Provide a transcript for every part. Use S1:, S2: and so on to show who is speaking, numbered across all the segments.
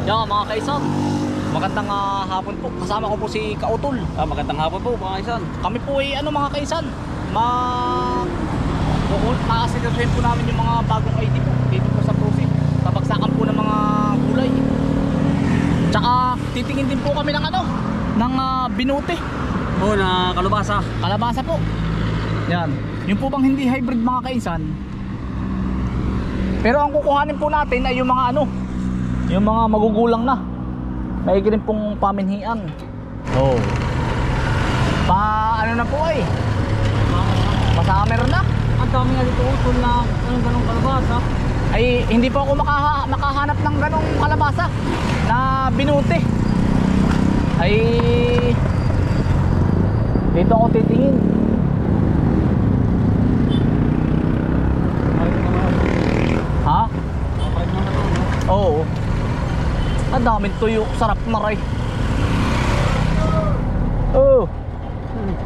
S1: Yan mga kaisan, magandang hapon po. Kasama ko po si Kautol.
S2: Magandang hapon po mga kaisan.
S1: Kami po ay mga kaisan, maaasikasohin po namin yung mga bagong ID po dito po sa Proceed. Kabagsakan po ng mga gulay. Tsaka titingin din po kami ng ng binote.
S2: Na kalabasa.
S1: Kalabasa po. Yan. Yung po bang hindi hybrid mga kaisan. Pero ang kukuhanin po natin ay yung mga yung mga magugulang na. May rin pong paminhian. Oh. Na po ay. Pa-summer na.
S2: Ang dami nga dito utol na ganong kalabasa.
S1: Ay hindi po ako makahanap ng ganong kalabasa na binote. Ay dito ako titingin. Ha? Oo. Ang daming tuyo, sarap na ray. Oh.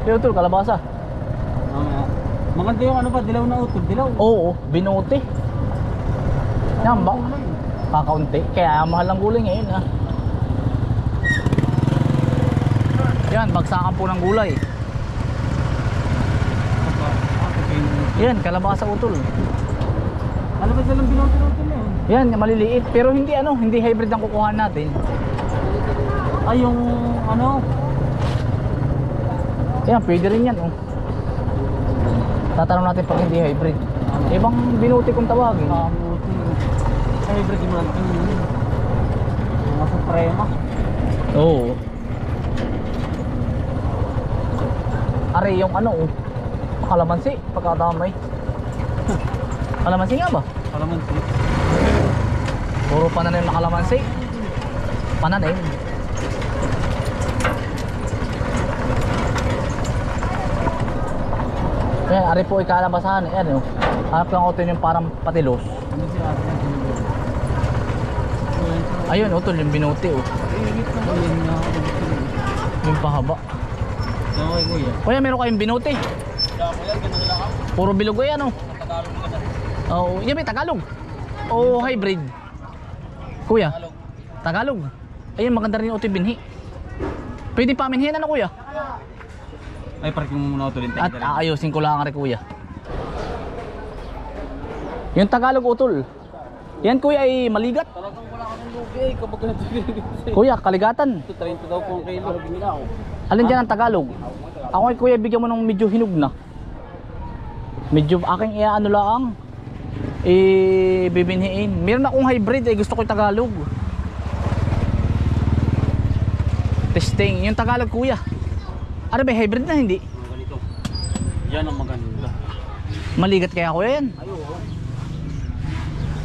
S1: Yung utol, kalabasa.
S2: Maganda yung dilaw na utol, dilaw.
S1: Oo, binote. Yan ba? Kakaunti. Kaya mahal ang gulay ngayon ha. Yan, bagsakan po ng gulay. Yan, kalabasa utol.
S2: Ano ba silang binote utol eh?
S1: Yan, maliliit. Pero hindi hindi hybrid ang kukuha natin.
S2: Ay, yung
S1: Yan, pwede rin yan Tatanong natin pag hindi hybrid. Ibang binote kung tawagin.
S2: Hybrid yung mga mga suprema.
S1: Oo. Are yung kalamansi pagkadamay. Kalamansi nga ba?
S2: Kalamansi.
S1: Puro pananim na kalamansi. Pananim. Kaya ari po ikalabasahan hanap lang utol yung parang patilos. Ayun utol yung binote yung pahaba.
S2: Okay kuya.
S1: Kuya meron kayong binote? Puro bilog yan Oo, yan may Tagalog. O hybrid. Kuya. Tagalog. Ayun maganda rin yung binhi. Pwede paminhian kuya?
S2: Ay parking mo muna utol.
S1: At aayusin ko lang kuya. Yung Tagalog utol. Yan kuya ay maligat.
S2: Talagang wala ka ng lugi kapag natuloy.
S1: Kuya, kaligatan.
S2: 30 daw po ang kilo.
S1: Alin dyan ang Tagalog? Ako ay kuya bigyan mo ng medyo hinog na. Medyo aking lang. Bibinhiin. Meron akong hybrid gusto ko yung Tagalog. Testing. Yung Tagalog kuya. Ano ba hybrid na hindi?
S2: Ganito. Yan ang maganda.
S1: Maligat kaya kuya yan.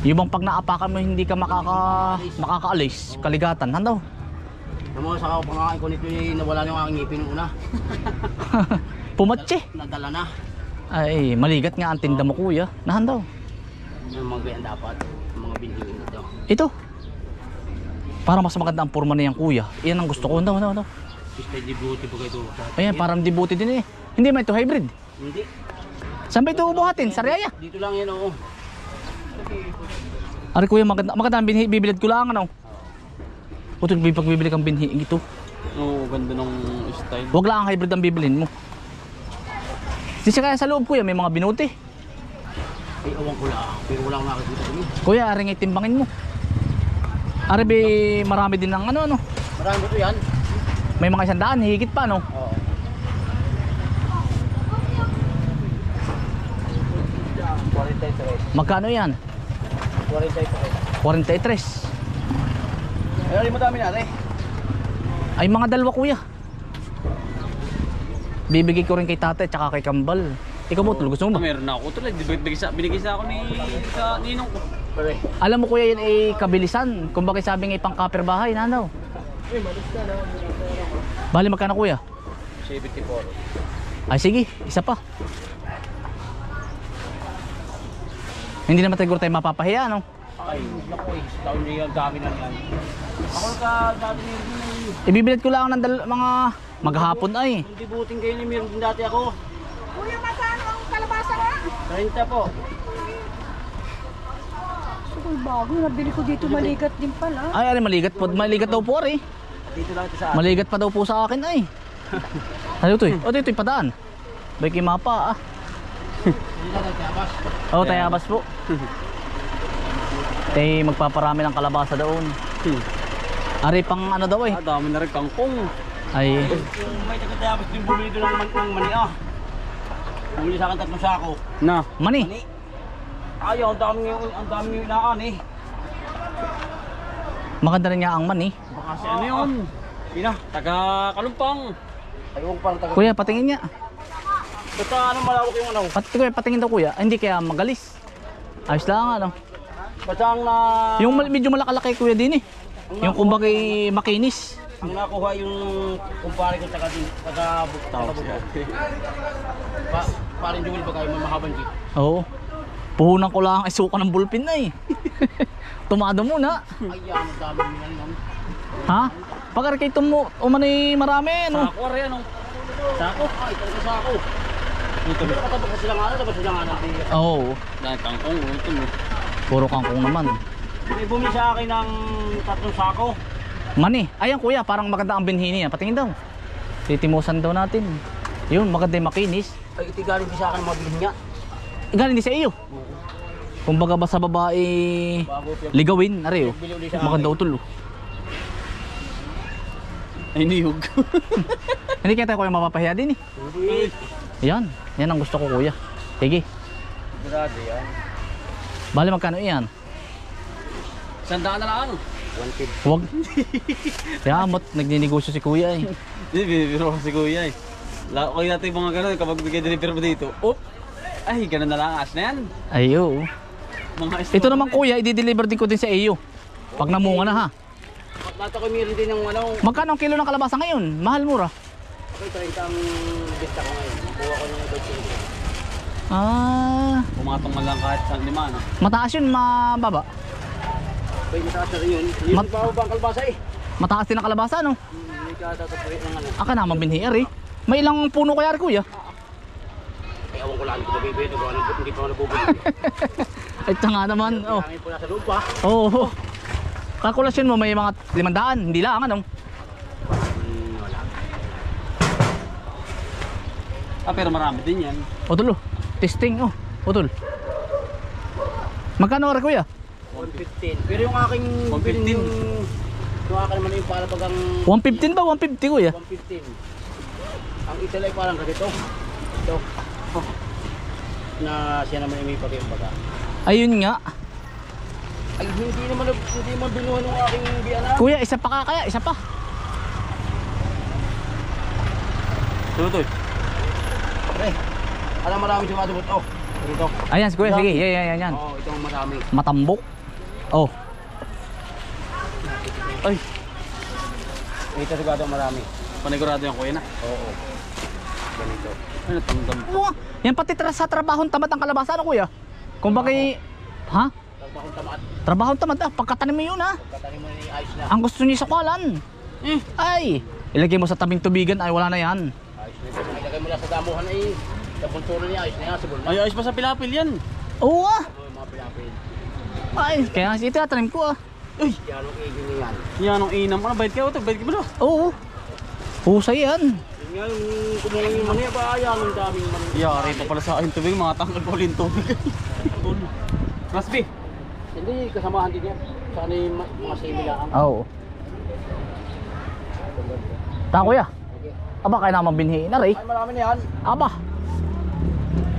S1: Yung bang pag naapakan mo hindi ka makakaalis, kaligatan, ano?
S3: Naman sa pangakain ko nito nawala na yung aking ngipin una.
S1: Pumatse.
S3: Nadala na.
S1: Ay, maligat nga ang tinda mo kuya. Nahan daw.
S3: Yung mga ganyan dapat, yung mga binhingin nito.
S1: Ito. Para mas maganda ang forma na yan kuya. Iyan ang gusto ko. Ano.
S3: Steady beauty po kayo.
S1: Ayan, parang dibuti din Hindi man ito hybrid.
S3: Hindi.
S1: Saan ba ito ubuhatin? Sa Riaya?
S3: Dito lang yan
S1: Ari kuya, maganda ang binhi. Bibilad ko lang Utol, pag bibili kang binhi ito.
S2: Oo, ganda ng style.
S1: Huwag lang ang hybrid ang bibilin mo. Di siya kaya sa loob kuya, may mga binote.
S3: Ay, awang ko lang. Pero wala akong nakakita ko.
S1: Kuya, ari nga timbangin mo. Ari marami din ng
S3: Marami ba ito yan?
S1: May mga 100, higit pa
S3: Oo.
S1: Magkano yan? 43.
S3: Ay, madami na
S1: Ay mga dalawa kuya. Bibigay ko rin kay tatay tsaka kay Kambal. Ikaw mo tol, gusto mo ba?
S2: Meron na ako tol. Binigay sa ako sa ninong ko.
S1: Alam mo kuya yan ay kabilisan. Kung bakit sabi nga pang kapir bahay, nanaw. Bali magkano kuya?
S3: 74.
S1: Ay sige, isa pa. Hindi naman tayo mapapahiya
S3: Ay, naku taon na yung dami na yan. Ako dati meron
S1: Ibibilad ko lang ng mga maghapon ay.
S3: Hindi buting kayo ni meron din dati ako.
S4: Kuya, magkano ang kalabasa nga?
S3: 30 po.
S4: Ito ko bago. Nabili ko dito maligat din pala.
S1: Ay, ano maligat po. Maligat daw po ari.
S3: Dito lang ito sa akin.
S1: Maligat pa daw po sa akin ay. Ano ito eh? O dito yung padaan. Baki mapa ah. Oh, tayabas po. Tay magpaparami ng kalabasa doon. Ari pang ano daw eh.
S2: Dami na rin kangkong.
S1: Ay,
S3: May tagatayabas din bumili doon ng mani ah. Bumili sa akin 3 sako.
S2: Na.
S1: mani.
S3: Mani. Ayaw, ang dami yung inaan eh.
S1: Maganda rin nga ang mani.
S3: Baka
S2: Kasi ano yun? Ina, taga Kalumpang.
S3: Ayun parang taga.
S1: Kuya, patingin niya.
S3: Basta ano malawak yung ano.
S1: Kuya, patingin daw kuya. Ay, hindi kaya magalis. Ayos lang ano.
S3: Basta ang
S1: Yung medyo malakalaki kuya din eh. Yung kumbaga makinis.
S3: ang nakuha yung kumpare ko taga Buktaw. Parang Joel ba kayo may mahabang jeep?
S1: Oo. Puhunan ko lang ay suka ng bulpin na eh. Tumado muna.
S3: Ay, ang dami niyan yan.
S1: Ha? Pagkarikito mo, umanay marami ano.
S3: Sako rin ano? Sako? Ay, talaga sako. Ito ba katabak sa silang ano? Tapos silang ano?
S1: Oo.
S2: Dahil kangkong, ito mo.
S1: Puro kangkong naman.
S3: May bumili sa akin ng 3 sako.
S1: Mani. Ayan kuya, parang maganda ang binhi niya. Patingin daw. Titimusan daw natin. Yun, maganda yung makinis.
S3: Ay, iti galing din sa akin ang mga bilhin niya.
S1: Galing din sa iyo. Kumbaga ba sa babae
S3: Bago
S1: ligawin, ari oh.
S3: bili ulit sa akin.
S1: Maganda utol oh.
S2: Ay, niyog.
S1: Hindi kaya tayo kuya mapapahiya din eh.
S3: Hindi.
S1: Yan, yan ang gusto ko kuya. Sige.
S3: Sigurado yan.
S1: Bali magkano iyan?
S2: 100 na lang.
S3: 150.
S1: Huwag. Yamot, nagninegosyo si kuya eh.
S2: Hindi, binibiro ko si kuya eh. Okay natin yung mga ganun kapag bigay deliver mo dito. Oh! Ay, ganun na lang. As na yan.
S1: Ayo.
S2: Mga
S1: Ito naman kuya, i-deliver din ko din sa iyo. Pag namunga na ha.
S3: Nata ko meron din ng ano.
S1: Magkano ang kilo ng kalabasa ngayon? Mahal mura.
S3: Okay, 30 ang bista ko ngayon. Buha ko ng 2
S1: Ah,
S2: pumatong man lang kahit saan lima, no?
S1: mataas yun, mababa.
S3: Pwede mataas na rin yun. Hindi
S1: Mat-
S3: pa ba ang kalbasa eh?
S1: Mataas din ang kalabasa no?
S3: Hindi ka tatapagin ng ano.
S1: Aka naman binhiar eh. May ilang puno kaya rin kuya?
S3: Ay, awan ko lang kung mabibili. Hindi pa ako nabubuli.
S1: Ay, ito nga naman. Oh.
S3: Hangin po nasa loob pa.
S1: Oo. Kalkulasyon mo may mga 500, hindi lang ano.
S3: Wala.
S2: Ah, pero marami din yan.
S1: Utol oh. Testing oh. Utol. Magkano rin kuya?
S3: 115. Pero yung aking
S2: 115.
S3: bilhin yung akin naman yung palabagang
S1: 115 ba? 150 kuya?
S3: 115. Ang ital ay parang ganito. Ito. Na siya naman yung may pag-ibaga.
S1: Ayun nga.
S3: Ay, hindi naman binuha ng aking biyana.
S1: Kuya, isa pa kaya? Isa pa.
S2: Tuloy.
S3: Pre, alam marami siya madubot. Oh, ito.
S1: Ayan, kuya. Sige. Yan.
S3: Oo, ito ang marami.
S1: Matambok. Oh.
S2: Ay,
S3: Ito sigado ang marami.
S2: panigurado yung kuya na.
S3: Oo. Ganito.
S2: Ay, natandam.
S1: Oo. Yan pati sa trabahong tamad ang kalabasa ano kuya? Kung bagay... Ha?
S3: Tragbahong tamaan.
S1: Trabahong tamad ah. Pagkatanim mo yun ah.
S3: Katanim mo na yung ayos na.
S1: Ang gusto niya sa kwalan. Ay. Ilagay mo sa tabing tubigan ay wala na yan.
S3: Ayos na ito. Ilagay mo lang sa damuhan ay sa punturo niya. Ayos na yan. Sibol na.
S2: Ay, ayos pa sa pilapil yan.
S1: Oo ah.
S3: Oo, mga pilapil.
S1: Ay. Kaya nga ito tanim ko ah.
S3: Yan ang igin niya yan.
S2: Yan ang inam. Ano, bayad kayo ito? Bayad kayo ba?
S1: Oo. Husay yan.
S3: Yun nga yung kumulang yung mani. Ba, yan ang daming mani.
S2: Yari pa pala sa akin tubig. Mga tangkal ko ulit tubig. Rasby.
S3: Hindi, kasamahan din yan. Sa ano yung mga similaan.
S1: Oo. Ta kuya. Aba kaya naman binhiin na rin.
S3: Ay, marami na yan.
S1: Aba.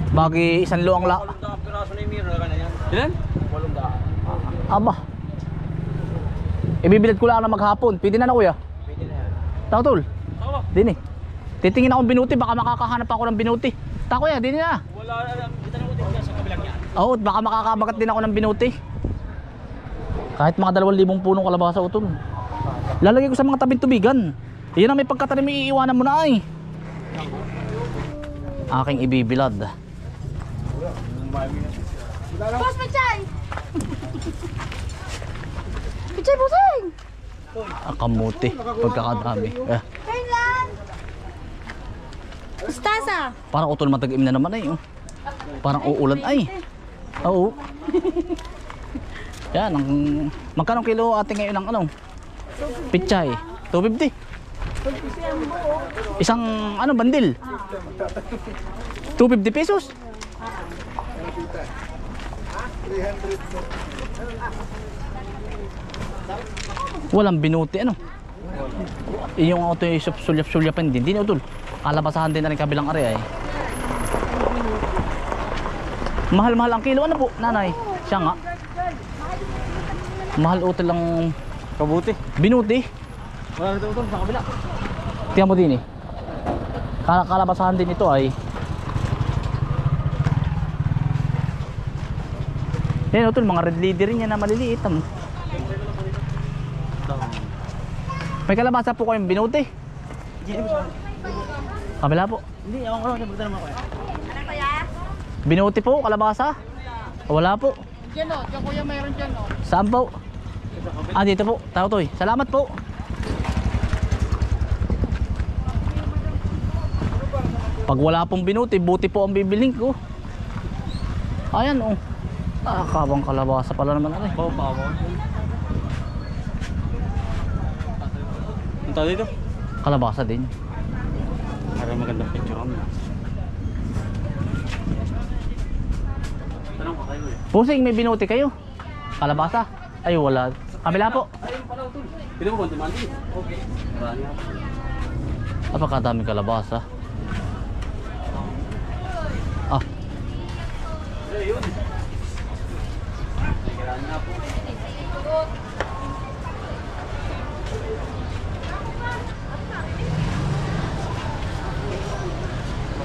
S1: Bagi isang luang la.
S3: 800 piraso na yung mirror ka na yan.
S2: Ilan?
S3: 800.
S1: Aba. Ibibilad ko lang na maghapon. Pwede na kuya.
S3: Pwede na yan.
S1: Tao tol.
S2: Tawa.
S1: Din eh. Titingin akong binuti. Baka makakahanap ako ng binuti. Ta kuya, din na.
S3: Wala na. Kita na ulit sa kabilang yan.
S1: Oo, baka makakabagat din ako ng binuti. Kahit mga 2,000 punong kalabasa utol. Lalagay ko sa mga tabing tubigan. Iyan ang may pagkatanim, iiwanan mo na ay. Aking ibibilad.
S4: Boss, Pachay! Pachay, busing!
S1: Kamuti. Pagkakadami.
S4: Kailan? Ustasa!
S1: Parang utol matag-im na naman ay. Oh. Parang uulan ay. Oo. Yan, magkano kilo ate ngayon ang ano? Pichay. 250. Isang ano bandil? 250 pesos. Walang binuti ano? Yung auto yung sulyap-sulyapan din. Hindi na utol. Kalabasahan din na rin kabilang area eh. Mahal-mahal ang kilo. Ano po, nanay? Siya nga. Mahal utol lang
S2: Kabuti.
S1: binuti.
S2: Wala na ito sa kabila.
S1: Tingnan mo din eh. Kalabasahan din ito ay. Yan utol, mga red lady rin yan na maliliit. May kalabasa po kayong binuti. Kabila po.
S2: Hindi, ako ko. Nabagtan naman ako eh.
S1: Binuti po, kalabasa. Wala po.
S3: Diyan o, diyan kuya mayroon dyan o.
S1: Saan po? Ah, dito po. Tao to eh. Salamat po. Pag wala pong binuti, buti po ang bibiling ko. Ayan oh. Ah, kabang kalabasa pala naman ano eh.
S2: Bawa. Ang tao dito?
S1: Kalabasa din.
S2: Para magandang picture kami. Tanong ko kayo eh.
S1: Pusing, may binuti kayo? Kalabasa? Ay, wala. Kabila po.
S2: Ayun pala ito. Pili mo ba dumandi? Okay. Marami ako.
S1: Napakadaming kalabasa. Ah,
S2: Ayun. Nagaraan nga po.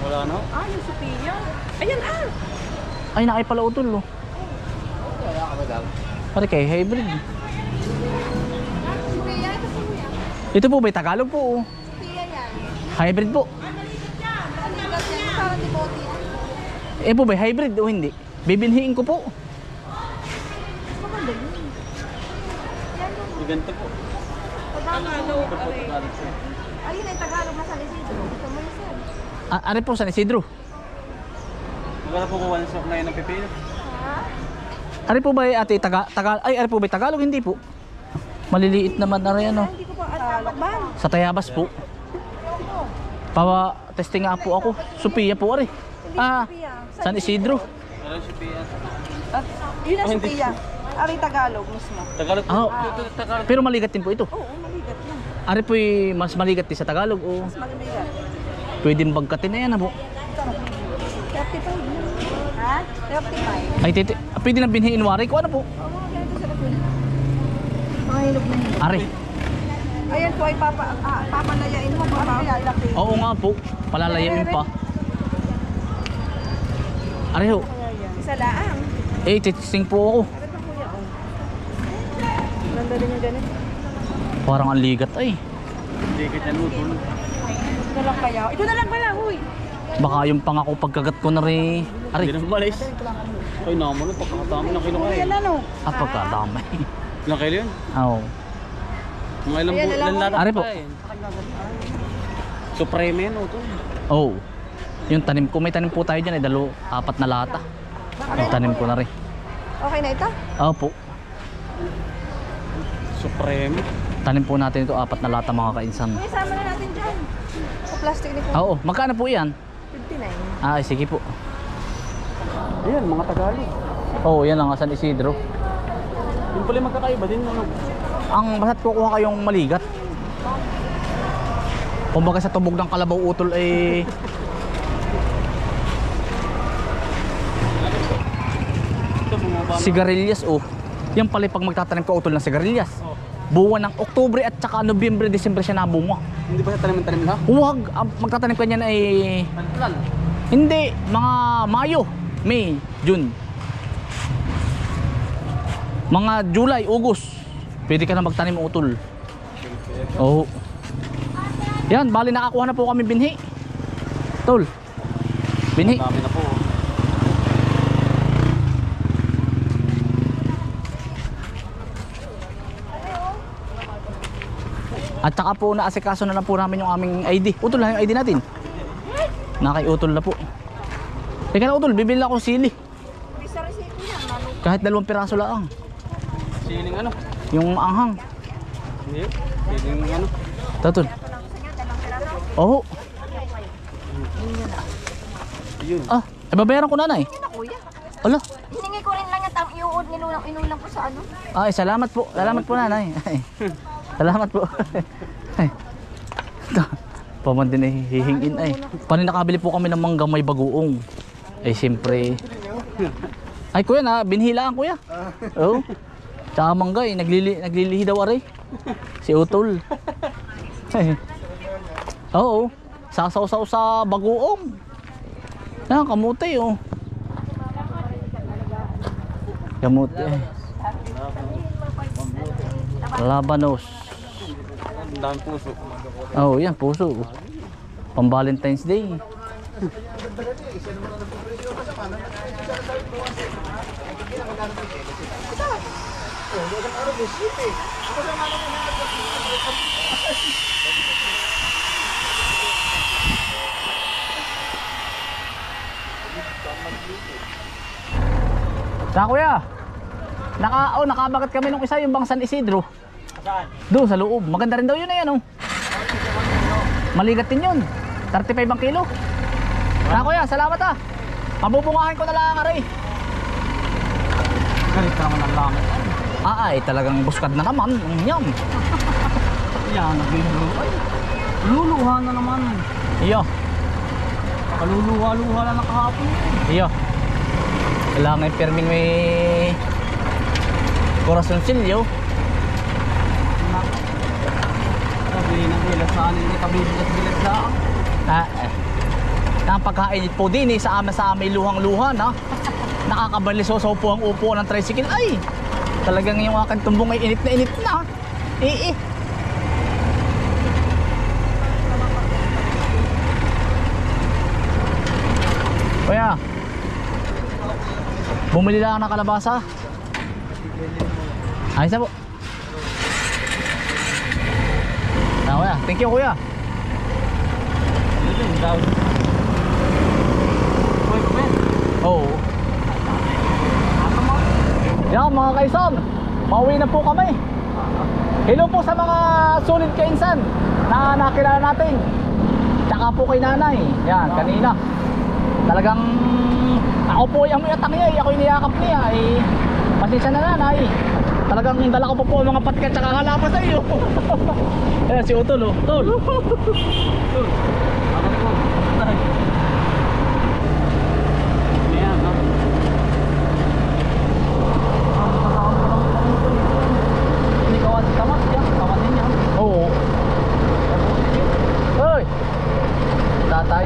S2: Wala na.
S4: Ah, yung Sophia. Ayan ah.
S1: ay nakay pala utol oh.
S2: Wala ka ba daw?
S1: Pare kay hybrid.
S4: Sophia, ito po yan.
S1: Ito po ba Tagalog po oh.
S4: Sophia yan.
S1: Hybrid po.
S4: Ano lang yan? Parang di bote yan.
S1: Eh po ba hybrid o hindi? Bibinhiin ko po.
S4: Maganda yun.
S2: May ganito po.
S4: Tagalog.
S2: Ito po Tagalog siya.
S4: Ayun ay Tagalog na sa Isidro. Ito mo yun.
S1: Ano po San Isidro?
S2: Magkano po kuha sa ngayon ng pipino?
S4: Ha?
S1: Ari po ba ate ari po ba Tagalog? Hindi po. Maliliit naman ari ano.
S4: Hindi ko pa Tagalog ba?
S1: Sa Tayabas po. Pawa testing nga po ako. Sophia po ari. Ah, San Isidro.
S2: Ano siya piya?
S5: Yun ang
S2: hindi.
S5: Sophia. Ari Tagalog mismo.
S2: Tagalog po.
S1: Ah,
S2: Tagalog.
S1: pero maligat din po ito.
S5: Oo, maligat lang.
S1: Ari po mas maligat din sa Tagalog o
S5: Mas maligat.
S1: pwedeng bagkatin na yan po.
S5: 35 na. Ha? 35.
S1: Ay pwede na binhiin wari ko ano po.
S5: Oo, ganito sa likod. Mga hinog na hinog.
S1: Ari.
S5: Ayan po ay papalayain mo. Papalaki.
S1: Oo nga po. Palalayain pa. Ari ho.
S5: Isa laang.
S1: Eh titising po ako.
S5: Ano pa kuya? Oh. Ganda din yung ganito.
S1: Parang ang ligat ay.
S2: Hindi ka dyan utol.
S5: Ito na lang kaya. Ito na lang pala, huy.
S1: Baka yung pangako pagkagat ko na rin.
S2: Hindi
S1: Ari.
S2: na malis. Ay naman, pagkakatami ng kilo kayo.
S5: Ayan ano.
S1: Ah, pagkadamay.
S2: Ilang kilo yun?
S1: Oo.
S2: Mga ilang
S5: Ayan,
S2: ilang lata
S1: Ari po.
S2: pa eh. Supreme yan utol.
S1: Oh. Yung tanim ko, may tanim po tayo dyan ay 4 na lata. Yung tanim ko na rin.
S5: Okay na ito?
S1: Opo.
S2: Supreme.
S1: Tanim po natin ito 4 na lata mga kainsan.
S5: May sama na natin dyan. Sa plastic ni
S1: Ah, oo, magkano po yan?
S5: 59.
S1: Ah, sige po.
S2: Ayan, mga Tagalog.
S1: Oo, yan ang San Isidro.
S2: Yung pala magkakaiba din ano.
S1: Ang basta't kukuha kayong maligat. Kumbaga sa tubog ng kalabaw utol ay
S2: Ito mga bala.
S1: sigarilyas oh. Yan pala pag magtatanim ka utol ng sigarilyas. Buwan ng Oktubre at saka Nobyembre, Desembre siya nabunga.
S2: Hindi ba sa tanim-tanim na?
S1: Huwag, magtatanim ka niyan ay
S2: Pantulan.
S1: hindi, mga Mayo, May, June. Mga July, August. Pwede ka na magtanim utol. Oo. Yan, bali nakakuha na po kami binhi. Tol. Binhi.
S2: Dami na po.
S1: At saka po naasikaso na lang po namin yung aming ID. Utol na yung ID natin. Nakay-utol na po. Teka na utol, bibili na akong sili.
S5: May sa resito yan. Mami.
S1: Kahit 2 piraso lang.
S2: Siling ano?
S1: Yung anghang.
S2: Hindi. Siling ano?
S1: Tatol. Oh.
S2: Yun.
S1: Ah, babayaran ko nanay.
S4: Hindi na kuya.
S1: Ala.
S4: Hiningi ko rin lang yan. Iuod inulang ko sa ano.
S1: Ay, salamat po. Salamat po nanay. Ay, salamat po. Ay. Paman din ay hihingin ay. Paano nakabili po kami ng mangga may bagoong. Ay siyempre. Ay kuya na, binhilaan kuya. Oo. Tsaka mangga eh, naglilihi daw aray. Si Utol. Ay. Oo. Sasaw-saw sa bagoong. Yan, kamuti oh. Kamuti eh. Labanos.
S2: Ang dami puso.
S1: Oh, yan, puso. Pang Valentine's Day. Sa kuya. Nakabagat kami nung isa yung bang San Isidro.
S3: Saan?
S1: Doon sa loob. Maganda rin daw yun na yan oh. Maligat din yun. 35 ang kilo. Na kuya, salamat ah. Pabubungahin ko na lang aray.
S3: Galit ka naman ang langit.
S1: Ay, talagang buskad na naman. Yum.
S3: Yan, nagluluha. Luluha na naman.
S1: Iyo.
S3: Kaluluha-luha lang na kahapon.
S1: Iyo. Kailangan yung perming may corazonsilyo.
S3: Sabi ng bilas saan hindi kabibilas-bilas lang.
S1: Ang pagkainit po din eh, sa amin luhang-luha na. Nakakabalisosaw po ang upo ng tricycle. Ay! Talagang yung aking tumbong ay init na init na. Kuya, bumili lang ng kalabasa. Ayos na po. Kuya, thank you kuya.
S3: Ito yung daw.
S1: Oo. Yan mga kaisan, pauwi na po kami. Hello po sa mga solid kainsan na nakilala natin. Tsaka po kay nanay. Yan, kanina. Talagang ako po yung amuyatak niya, ako yung niyakap niya. Pasensya na nanay. Talagang dala ko po ang mga patkat tsaka halapas sa iyo. Ayan si Utol oh. Tol.
S3: Tol. Ako po. Ayan, no?
S1: Hindi kawan si Kamat yan. Kawatin niya. Oo. Hoy! Tatay.